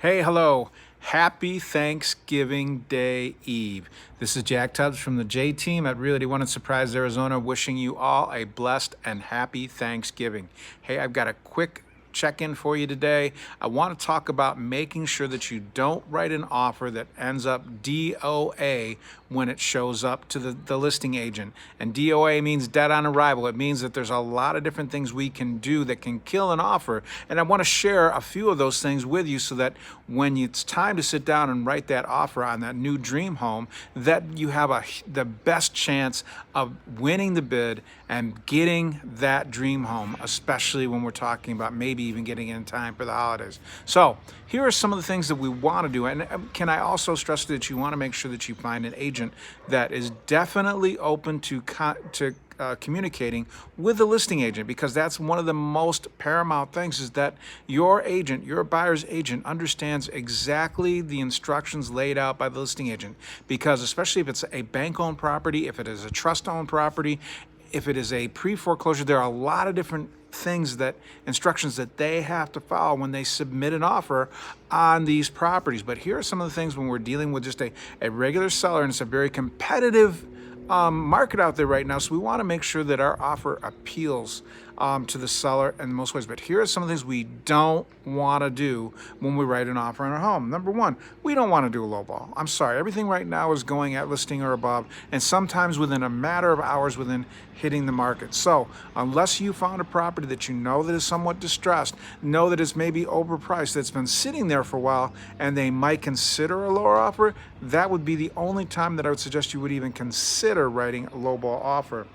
Hey, hello. Happy Thanksgiving Day Eve. This is Jack Tubbs from the J Team at Realty One in Surprise, Arizona, wishing you all a blessed and happy Thanksgiving. Hey, I've got a quick check-in for you today. I want to talk about making sure that you don't write an offer that ends up DOA when it shows up to the listing agent. And DOA means dead on arrival. It means that there's a lot of different things we can do that can kill an offer. And I want to share a few of those things with you so that when it's time to sit down and write that offer on that new dream home, that you have the best chance of winning the bid and getting that dream home, especially when we're talking about maybe even getting in time for the holidays. So here are some of the things that we want to do. And can I also stress that you want to make sure that you find an agent that is definitely open to communicating with the listing agent, because that's one of the most paramount things, is that your agent, your buyer's agent, understands exactly the instructions laid out by the listing agent. Because especially if it's a bank-owned property, if it is a trust-owned property, if it is a pre-foreclosure, there are a lot of different instructions that they have to follow when they submit an offer on these properties. But here are some of the things when we're dealing with just a regular seller, and it's a very competitive market out there right now. So we want to make sure that our offer appeals to the seller in most ways. But here are some of the things we don't want to do when we write an offer on our home. Number one, we don't want to do a low ball. I'm sorry, everything right now is going at listing or above, and sometimes within a matter of hours within hitting the market. So unless you found a property that you know that is somewhat distressed, know that it's maybe overpriced, that's been sitting there for a while, and they might consider a lower offer, that would be the only time that I would suggest you would even consider writing a low ball offer.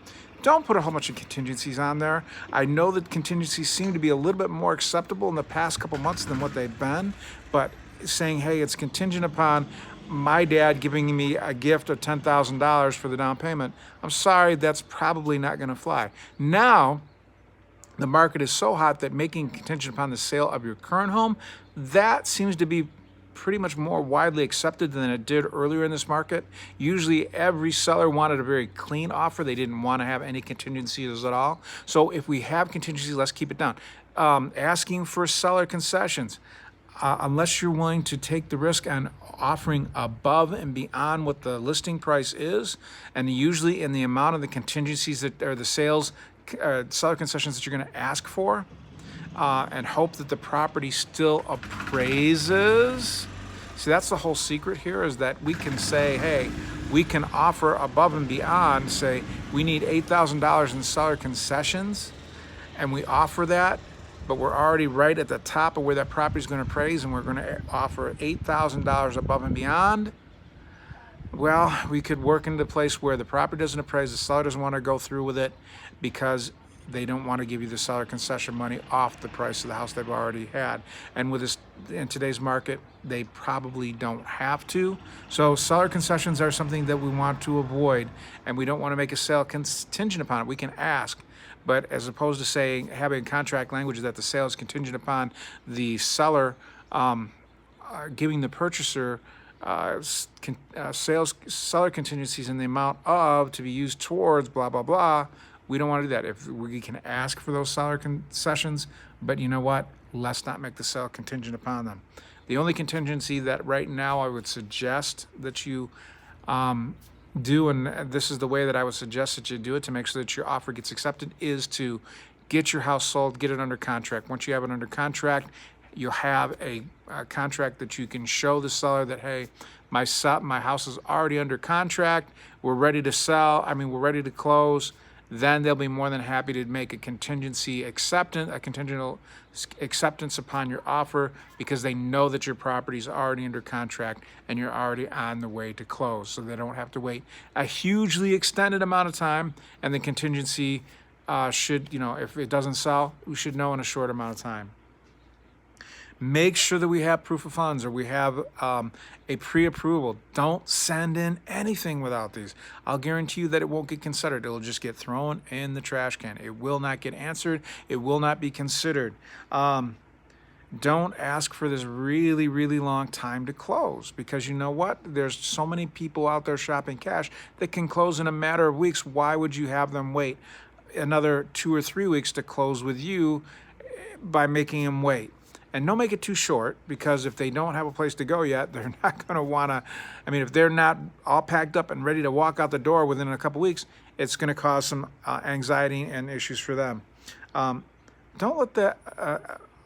Don't put a whole bunch of contingencies on there. I know that contingencies seem to be a little bit more acceptable in the past couple months than what they've been, but saying, hey, it's contingent upon my dad giving me a gift of $10,000 for the down payment, I'm sorry, that's probably not going to fly. Now, the market is so hot that making contingent upon the sale of your current home, that seems to be pretty much more widely accepted than it did earlier in this market. Usually every seller wanted a very clean offer. They didn't want to have any contingencies at all. So if we have contingencies, let's keep it down. Asking for seller concessions. Unless you're willing to take the risk on offering above and beyond what the listing price is, and usually in the amount of the contingencies that are the seller concessions that you're going to ask for, and hope that the property still appraises. See, that's the whole secret here, is that we can say, hey, we can offer above and beyond, say we need $8,000 in seller concessions, and we offer that, but we're already right at the top of where that property is going to appraise, and we're going to offer $8,000 above and beyond. Well, we could work into a place where the property doesn't appraise, the seller doesn't want to go through with it because they don't want to give you the seller concession money off the price of the house they've already had. And with this, in today's market, they probably don't have to. So seller concessions are something that we want to avoid, and we don't want to make a sale contingent upon it. We can ask, but as opposed to saying, having contract language that the sale is contingent upon the seller giving the purchaser seller contingencies in the amount of to be used towards blah blah blah. We don't want to do that. If we can ask for those seller concessions, but you know what? Let's not make the sale contingent upon them. The only contingency that right now I would suggest that you do, and this is the way that I would suggest that you do it to make sure that your offer gets accepted, is to get your house sold, get it under contract. Once you have it under contract, you'll have a contract that you can show the seller that, hey, my house is already under contract. We're ready to sell. We're ready to close. Then they'll be more than happy to make a contingent acceptance upon your offer, because they know that your property is already under contract and you're already on the way to close. So they don't have to wait a hugely extended amount of time, and the contingency should, if it doesn't sell, we should know in a short amount of time. Make sure that we have proof of funds, or we have a pre-approval. Don't send in anything without these. I'll guarantee you that it won't get considered. It'll just get thrown in the trash can. It will not get answered. It will not be considered. Don't ask for this really, really long time to close, because you know what? There's so many people out there shopping cash that can close in a matter of weeks. Why would you have them wait another 2 or 3 weeks to close with you by making them wait? And don't make it too short, because if they don't have a place to go yet, they're not going to want to. I mean, if they're not all packed up and ready to walk out the door within a couple weeks, it's going to cause some anxiety and issues for them. Don't let the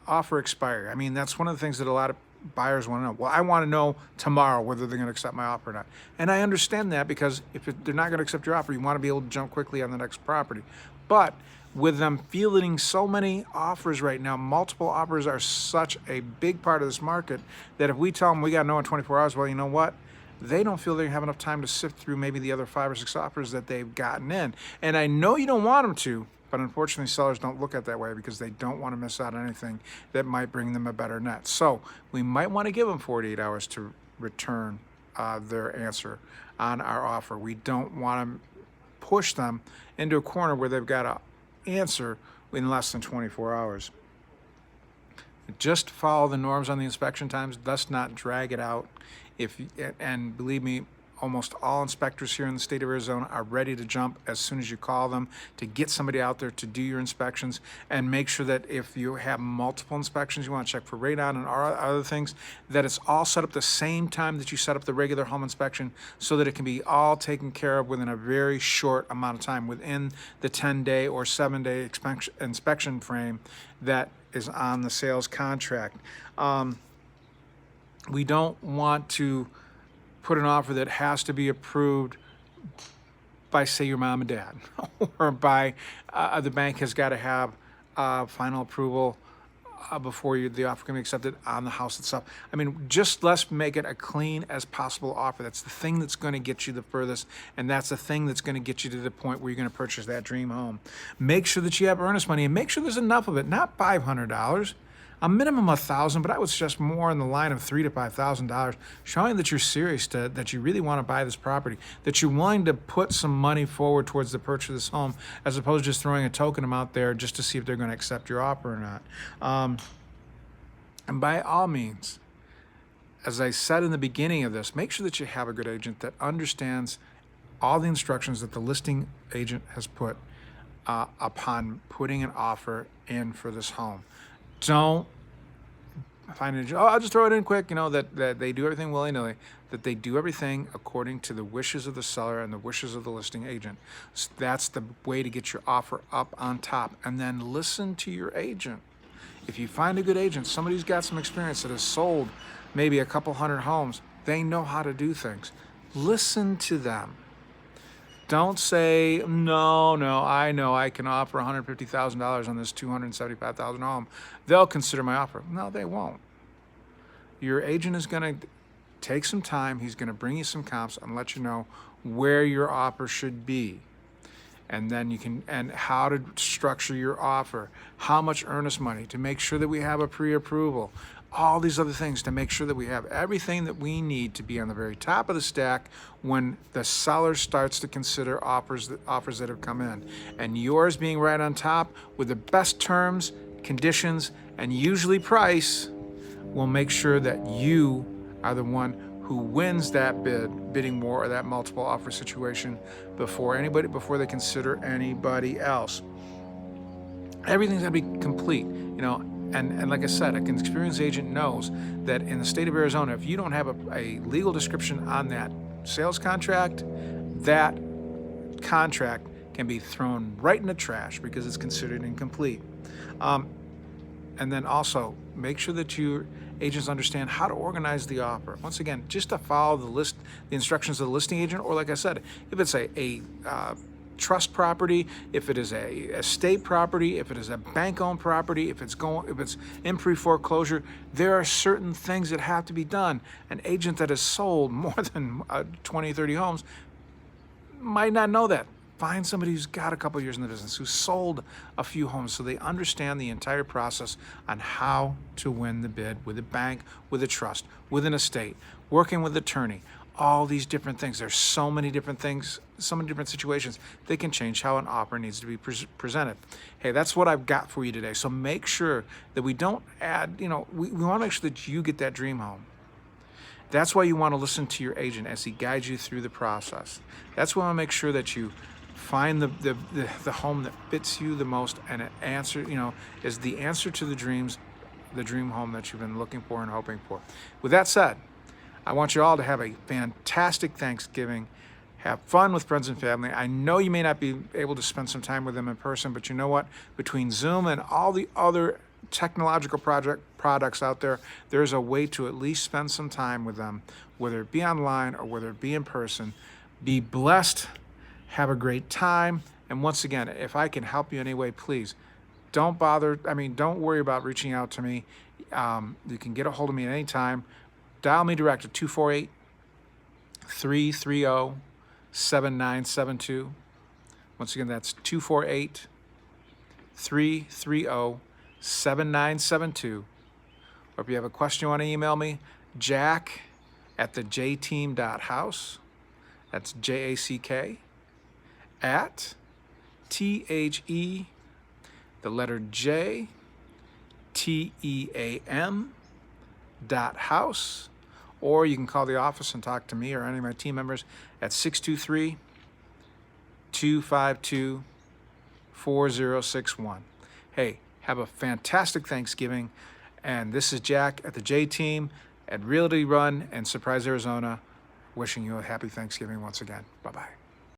offer expire. I mean, that's one of the things that a lot of buyers want to know. Well, I want to know tomorrow whether they're going to accept my offer or not. And I understand that, because if they're not going to accept your offer, you want to be able to jump quickly on the next property. But with them fielding so many offers right now, multiple offers are such a big part of this market that if we tell them we got to know in 24 hours, well, you know what? They don't feel they have enough time to sift through maybe the other 5 or 6 offers that they've gotten in. And I know you don't want them to, but unfortunately sellers don't look at it that way, because they don't want to miss out on anything that might bring them a better net. So we might want to give them 48 hours to return their answer on our offer. We don't want to push them into a corner where they've got to answer in less than 24 hours. Just follow the norms on the inspection times. Let's not drag it out. And believe me, almost all inspectors here in the state of Arizona are ready to jump as soon as you call them to get somebody out there to do your inspections. And make sure that if you have multiple inspections, you want to check for radon and other things, that it's all set up the same time that you set up the regular home inspection, so that it can be all taken care of within a very short amount of time, within the 10-day or 7-day inspection frame that is on the sales contract. We don't want to put an offer that has to be approved by, say, your mom and dad, or by the bank has got to have final approval before the offer can be accepted on the house itself. I mean, just let's make it a clean as possible offer. That's the thing that's going to get you the furthest, and that's the thing that's going to get you to the point where you're going to purchase that dream home. Make sure that you have earnest money, and make sure there's enough of it, not $500. A minimum of $1,000, but I would suggest more in the line of $3,000 to $5,000, showing that you're serious, that you really want to buy this property, that you're willing to put some money forward towards the purchase of this home, as opposed to just throwing a token amount there just to see if they're going to accept your offer or not. And by all means, as I said in the beginning of this, make sure that you have a good agent that understands all the instructions that the listing agent has put upon putting an offer in for this home. Don't find it, I'll just throw it in quick, that they do everything willy-nilly, that they do everything according to the wishes of the seller and the wishes of the listing agent. So that's the way to get your offer up on top. And then listen to your agent. If you find a good agent, somebody who's got some experience that has sold maybe a couple hundred homes, they know how to do things. Listen to them. Don't say, no, I know I can offer $150,000 on this $275,000 home. They'll consider my offer. No, they won't. Your agent is going to take some time. He's going to bring you some comps and let you know where your offer should be. And then and how to structure your offer, how much earnest money, to make sure that we have a pre-approval, all these other things to make sure that we have everything that we need to be on the very top of the stack when the seller starts to consider offers that have come in. And yours being right on top with the best terms, conditions, and usually price will make sure that you are the one who wins that bidding war or that multiple offer situation before they consider anybody else. Everything's got to be complete, And like I said, an experienced agent knows that in the state of Arizona, if you don't have a legal description on that sales contract, that contract can be thrown right in the trash because it's considered incomplete. And then also make sure that your agents understand how to organize the offer. Once again, just to follow the instructions of the listing agent, or like I said, if it's a trust property, if it is a estate property, if it is a bank-owned property, if it's in pre-foreclosure, there are certain things that have to be done. An agent that has sold more than 20, 30 homes might not know that. Find somebody who's got a couple years in the business, who's sold a few homes, so they understand the entire process on how to win the bid with a bank, with a trust, with an estate, working with an attorney. All these different things. There's so many different things, so many different situations that can change how an offer needs to be presented. Hey, that's what I've got for you today. So make sure that we don't add, we want to make sure that you get that dream home. That's why you want to listen to your agent as he guides you through the process. That's why I want to make sure that you find the home that fits you the most, and it is the answer to the dreams the dream home that you've been looking for and hoping for. With that said, I want you all to have a fantastic Thanksgiving. Have fun with friends and family. I know you may not be able to spend some time with them in person, but you know what? Between Zoom and all the other technological products out there, there's a way to at least spend some time with them, whether it be online or whether it be in person. Be blessed. Have a great time. And once again, if I can help you in any way, please don't worry about reaching out to me. You can get a hold of me at any time. Dial me direct at 248-330-7972. Once again, that's 248-330-7972. Or if you have a question you want to email me, jack@thejteam.house. That's JACK at THE, the letter J, TEAM.house. Or you can call the office and talk to me or any of my team members at 623-252-4061. Hey, have a fantastic Thanksgiving. And this is Jack at the J Team at Realty Run and Surprise, Arizona, wishing you a happy Thanksgiving once again. Bye-bye.